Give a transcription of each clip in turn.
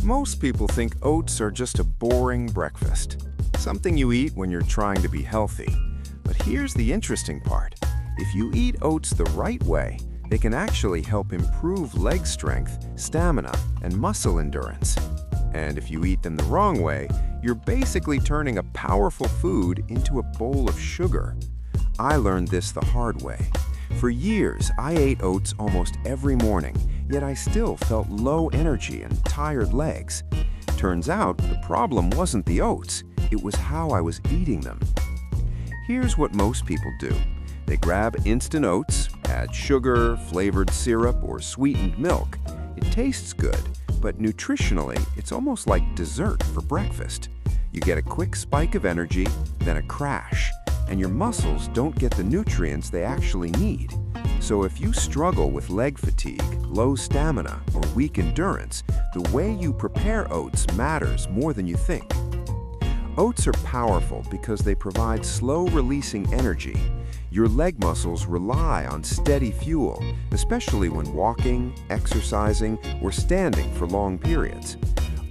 Most people think oats are just a boring breakfast, something you eat when you're trying to be healthy. But here's the interesting part. If you eat oats the right way, they can actually help improve leg strength, stamina, and muscle endurance. And if you eat them the wrong way, you're basically turning a powerful food into a bowl of sugar. I learned this the hard way. For years, I ate oats almost every morning, yet I still felt low energy and tired legs. Turns out, the problem wasn't the oats, it was how I was eating them. Here's what most people do. They grab instant oats, add sugar, flavored syrup, or sweetened milk. It tastes good, but nutritionally, it's almost like dessert for breakfast. You get a quick spike of energy, then a crash, and your muscles don't get the nutrients they actually need. So if you struggle with leg fatigue, low stamina, or weak endurance, the way you prepare oats matters more than you think. Oats are powerful because they provide slow-releasing energy. Your leg muscles rely on steady fuel, especially when walking, exercising, or standing for long periods.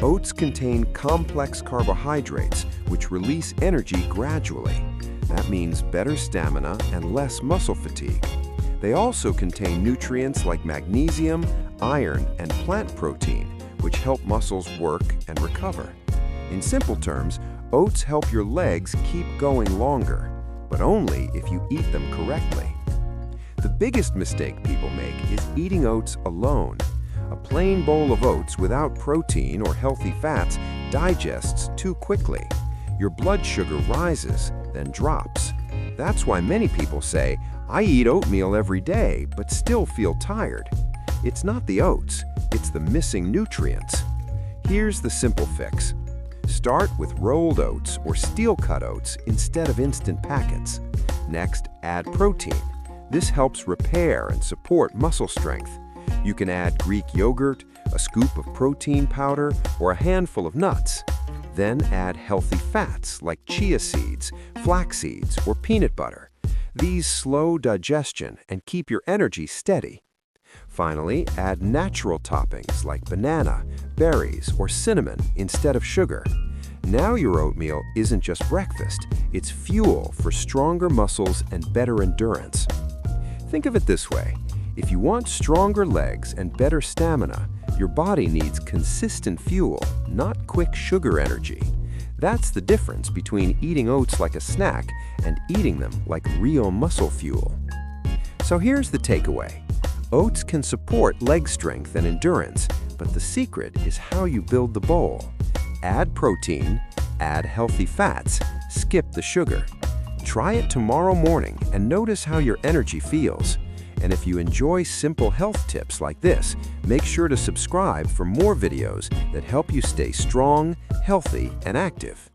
Oats contain complex carbohydrates, which release energy gradually. That means better stamina and less muscle fatigue. They also contain nutrients like magnesium, iron, and plant protein, which help muscles work and recover. In simple terms, oats help your legs keep going longer, but only if you eat them correctly. The biggest mistake people make is eating oats alone. A plain bowl of oats without protein or healthy fats digests too quickly. Your blood sugar rises, then drops. That's why many people say, "I eat oatmeal every day, but still feel tired." It's not the oats, it's the missing nutrients. Here's the simple fix. Start with rolled oats or steel-cut oats instead of instant packets. Next, add protein. This helps repair and support muscle strength. You can add Greek yogurt, a scoop of protein powder, or a handful of nuts. Then add healthy fats like chia seeds, flax seeds, or peanut butter. These slow digestion and keep your energy steady. Finally, add natural toppings like banana, berries, or cinnamon instead of sugar. Now your oatmeal isn't just breakfast, it's fuel for stronger muscles and better endurance. Think of it this way. If you want stronger legs and better stamina, your body needs consistent fuel, not quick sugar energy. That's the difference between eating oats like a snack and eating them like real muscle fuel. So here's the takeaway. Oats can support leg strength and endurance, but the secret is how you build the bowl. Add protein, add healthy fats, skip the sugar. Try it tomorrow morning and notice how your energy feels. And if you enjoy simple health tips like this, make sure to subscribe for more videos that help you stay strong, healthy, and active.